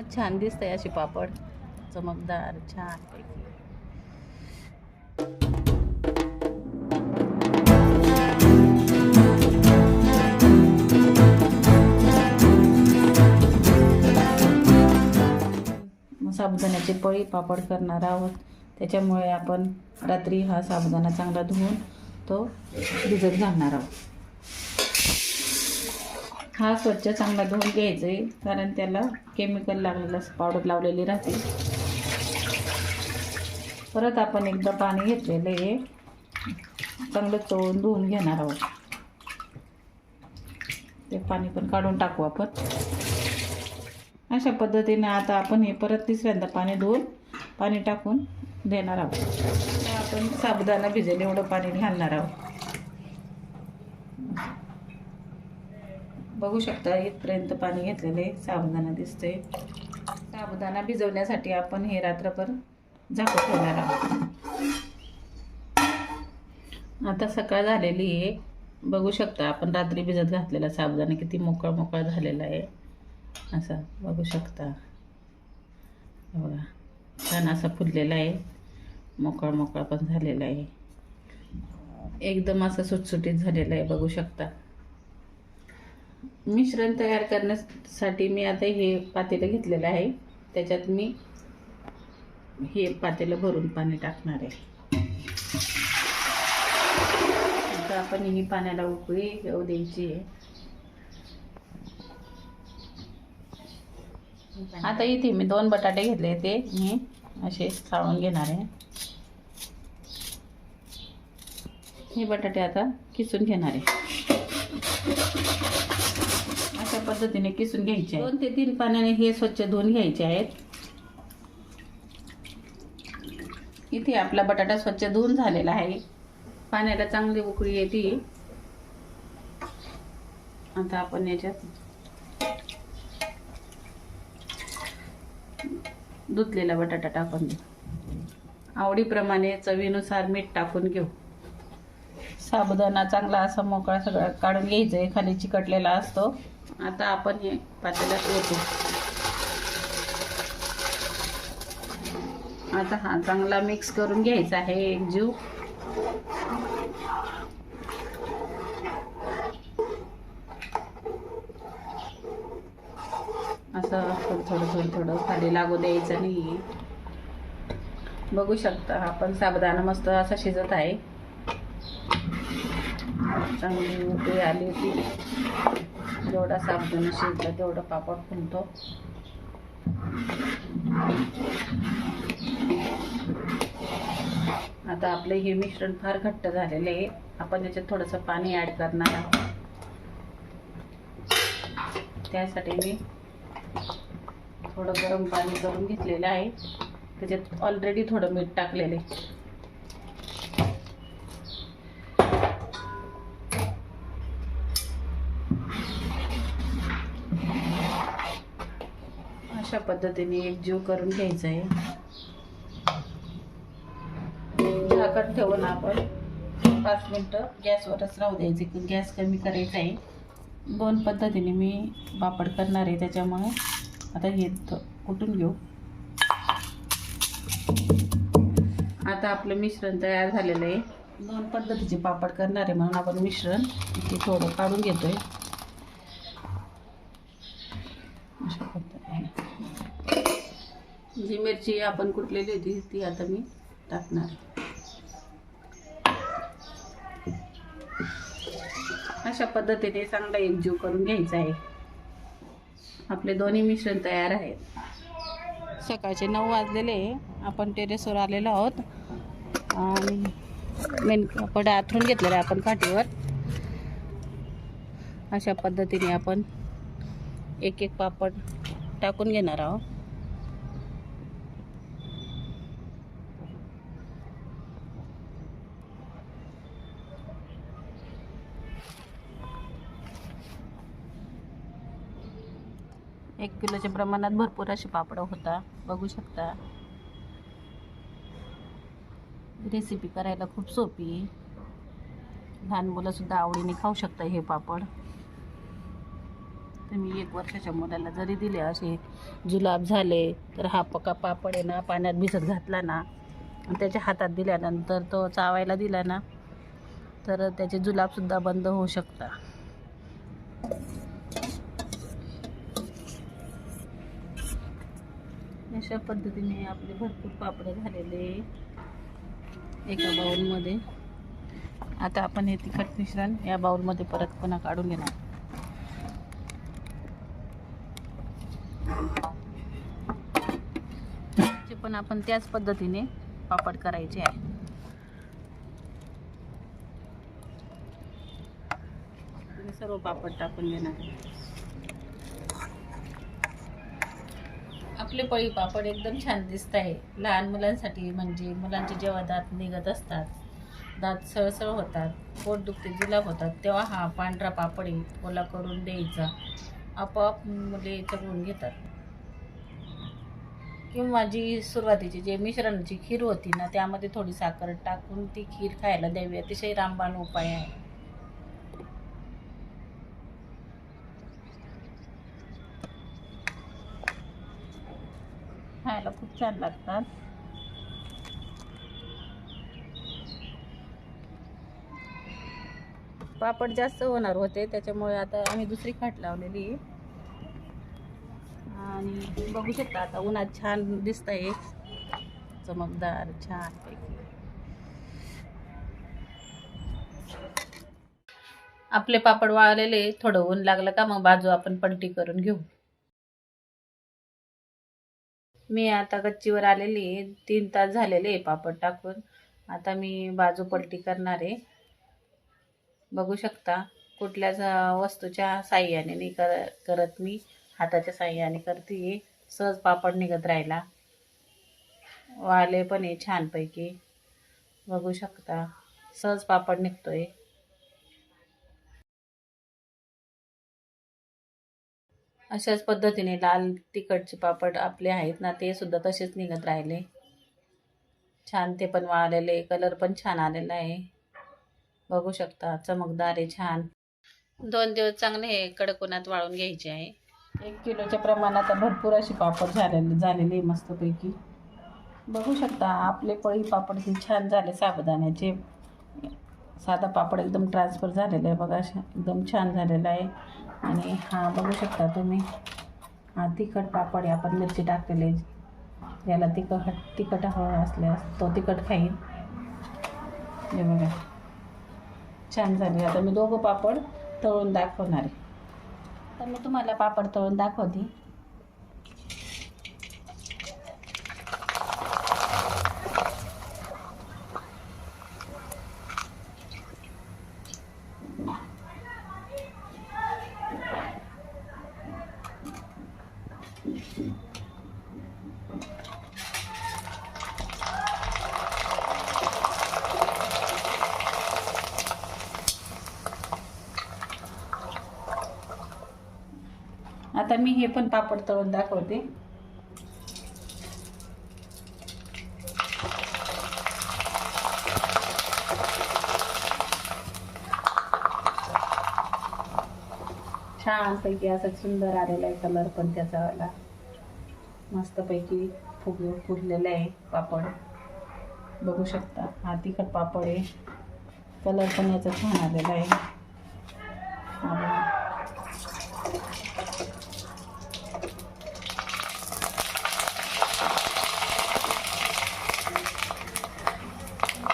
छान दिसतंय अशी पापड, चमकदार छान पैकी. साबुदाण्याची पळी पापड करणार आहोत. त्याच्यामुळे आपण रात्री हा साबुदाणा चांगला धुवून तो भिजत घालणार आहोत. हा स्वच्छ चांगला धुवून घ्यायचा आहे, कारण त्याला केमिकल लागलेलं पावडर लावलेली राहते. परत आपण एकदा पाणी घेतलेलं आहे, चांगलं चोळून धुवून घेणार आहोत. ते पाणी पण काढून टाकू आपण. अशा पद्धतीने आता आपण हे परत तिसऱ्यांदा पाणी टाकून देणार आहोत. आपण साबुदाणा भिजेल एवढं पाणी घालणार आहोत. बघू शकता इथपर्यंत पाणी घेतलेले साबुदाणा दिसते. साबुदाणा भिजवण्यासाठी आपण हे रात्रभर झाकून ठेवणार आहोत. आता सकाळ झालेली आहे. बघू शकता आपण रात्री भिजत घातलेला साबुदाणा किती मोकळा झालेला आहे. असं बघू शकता, बघा छान असा फुललेला आहे, मोकळा पण झालेला आहे, एकदम असं सुटसुटीत झालेला आहे. बघू शकता. मिश्रण तयार करण्यासाठी मी आता हे पातेलं घेतलेलं आहे. त्याच्यात मी हे पातेलं भरून पाणी टाकणार आहे. आता आपण ही पाण्याला उकळी येऊ द्यायची आहे. आता इथे मी 2 बटाटे घेतले, ते मी असे चाळून घेणार आहे. हे बटाटे आता किसून घेणार आहे. अशा पद्धतीने किसून घ्यायचे. 2 ते 3 पाण्याने हे स्वच्छ धुवून घ्यायचे आहेत. इथे आपला बटाटा स्वच्छ धुवून झालेला आहे. पाण्याला चांगली उकळी येते. आता आपण याच्यात धुतलेला बटाटा टाकून घेऊ. आवडीप्रमाणे चवीनुसार मीठ टाकून घेऊ. साबुदाणा चांगला असा मोकळा सगळा काढून घ्यायचा आहे, खाली चिकटलेला असतो. आता आपण हे पातेल्यात ओतू. आता हा चांगला मिक्स करून घ्यायचा आहे एकजीव. असं थोडं खाली लागू द्यायचं नाही. बघू शकता आपण साबुदाणा मस्त असा शिजत आहे. चांगली उकळी आली होती. जेवढा साबुदाणा शिजला तेवढं पापड फुलतो. आता आपलं हे मिश्रण फार घट्ट झालेलं आहे. आपण याच्यात थोडंसं पाणी ॲड करणार आहोत. त्यासाठी मी थोडं गरम पाणी करून घेतलेलं आहे. त्याच्यात ऑलरेडी थोडं मीठ टाकलेलं आहे. अशा पद्धतीने एकजीव करून घ्यायचं आहे. झाकण ठेवून आपण 5 मिनिटं गॅसवरच राहू द्यायचे. गॅस कमी करायचा आहे. 2 पद्धतीने मी पापड करणार आहे, त्याच्यामुळे आता हे कुटून घेऊ. आता आपलं मिश्रण तयार झालेलं आहे. 2 पद्धतीचे पापड करणार आहे म्हणून आपण मिश्रण इथे थोडं काढून घेतोय. अशा पद्धतीने जी मिरची आपण कुटलेली होती ती आता मी टाकणार. अशा पद्धतीने चांगला एकजीव करून घ्यायचा आहे. आपले दोन्ही मिश्रण तयार आहेत. सकाळचे 9 वाजलेले. आपण टेरेसवर आलेलो आहोत आणि मेन पापड आथरून घेतलेला आहे आपण काठीवर. अशा पद्धतीने आपण एक पापड टाकून घेणार आहोत. एक किलोच्या प्रमाणात भरपूर असे पापड होता. बघू शकता. रेसिपी करायला खूप सोपी. लहान मुलं सुद्धा आवडीने खाऊ शकता हे पापड. तुम्ही 1 वर्षाच्या मुलाला जरी दिले असे जुलाब झाले तर हा पका पापड आहे ना पाण्यात भिजत घातला ना आणि त्याच्या हातात दिल्यानंतर तो चावायला दिला ना तर त्याचे जुलाबसुद्धा बंद होऊ शकतात. अशा पद्धतीने आपले भरपूर पापड झालेले एका बाउलमध्ये. आता आपण हे तिखट मिश्रण या बाउलमध्ये परत पुन्हा काढून घेणार. ते पण आपण त्याच पद्धतीने पापड करायचे आहे. सर्व पापड टाकून घेणार. आपले पळी पापड एकदम छान दिसत आहे. लहान मुलांसाठी म्हणजे मुलांचे जेव्हा दात निघत असतात, दात सळसळ होतात, पोट दुखते, जुलाब होतात, तेव्हा हा पांढरा पापड ओला करून द्यायचा. आपोआप मुले चढवून घेतात. किंवा जी सुरुवातीची जे मिश्रणाची खीर होती ना त्यामध्ये थोडी साखर टाकून ती खीर खायला द्यावी. अतिशय रामबाण उपाय आहे. खायला खूप छान लागतात. पापड जास्त होणार होते त्याच्यामुळे आता आम्ही दुसरी खाट लावलेली आणि बघू शकता आता उन्हात छान दिसत आहे, चमकदार छान पैकी. आपले पापड वाळलेले. थोडं ऊन लागलं का मग बाजू आपण पलटी करून घेऊ. मी आता गच्चीवर आलेली आहे. 3 तास झालेले पापड टाकून. आता मी बाजू पलटी करणार आहे. बघू शकता कुठल्याच वस्तूच्या साह्याने नाही करत मी, हाताच्या साह्याने करते. सहज पापड निघत राहिला. वाले पण आहे छानपैकी. बघू शकता सहज पापड निघतोय. अशाच पद्धतीने लाल तिखटचे पापड आपले आहेत ना ते सुद्धा तसेच निघत राहिले छान. ते पण वाळलेले, कलर पण छान आलेला आहे. बघू शकता चमकदार आहे छान. 2 दिवस चांगले हे कडक उन्हात वाळून घ्यायचे आहे. 1 किलोच्या प्रमाणात भरपूर अशी पापड झालेले मस्तपैकी. बघू शकता आपले पळी पापड हे छान झाले. साबुदाण्याचे साधा पापड एकदम ट्रान्सफर झालेला आहे बघा, एकदम छान झालेला आहे. आणि हा बघू शकता तुम्ही, हा तिखट पापड आहे. आपण मिरची टाकलेली, याला तिखट हवं असल्यास तो तिखट खाईल. हे बघा छान झाले. आता मी 2 पापड तळून दाखवणार आहे. तर मी तुम्हाला पापड तळून दाखवते. आता मी हे पण पापड तळून दाखवते. छानपैकी असं सुंदर आलेला आहे कलर पण त्याचा वाला. मस्तपैकी फुगलेला आहे पापड. बघू शकता हा तिखट पापड आहे. कलर पण याचा छान आलेला आहे.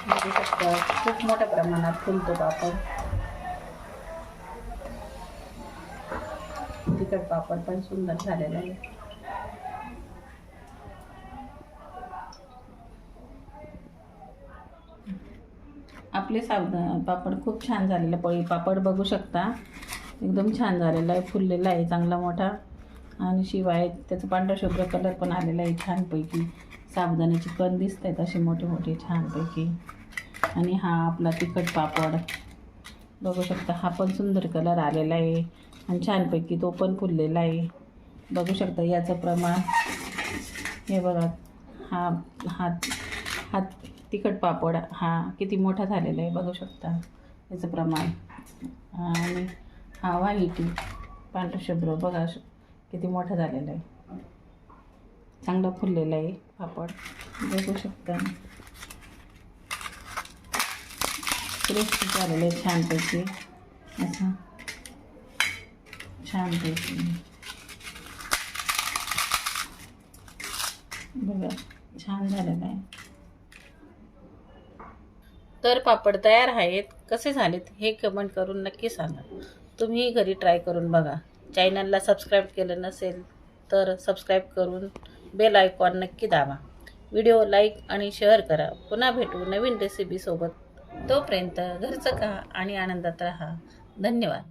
बघू शकता खूप मोठ्या प्रमाणात फुलतो पापड. तिखट पापड पण सुंदर झालेला आहे. आपले पापड खूप छान झालेले. पळी पापड बघू शकता एकदम छान झालेला आहे, फुललेला आहे चांगला मोठा. आणि शिवाय त्याचा पांढरा शुभ्र कलर पण आलेला आहे छानपैकी. साबुदाण्याचे कण दिसत आहेत असे मोठे मोठे छानपैकी. आणि हा आपला तिखट पापड बघू शकता, हा पण सुंदर कलर आलेला आहे आणि छानपैकी तो पण फुललेला आहे. बघू शकता याचं प्रमाण हे बघा. हा हा हा तिखट पापड हा किती मोठा झालेला आहे बघू शकता याचं प्रमाण. आणि हा व्हाईट पांढरं शुभ्र बघा किती मोठा झालेला आहे. चांगला फुललेला आहे पापड, बघू शकता. क्रिस्पी झालेलं आहे छानपैकी, असं छानपैकी बघा छान झालेलं आहे. तर पापड तयार आहेत. कसे झालेत हे कमेंट करून नक्की सांगा. तुम्ही घरी ट्राय करून बघा. चॅनलला सबस्क्राईब केलं नसेल तर सबस्क्राईब करून बेल आयकॉन नक्की दाबा. व्हिडिओ लाईक आणि शेअर करा. पुन्हा भेटू नवीन रेसिपीसोबत. तोपर्यंत घरचं खा आणि आनंदात राहा. धन्यवाद.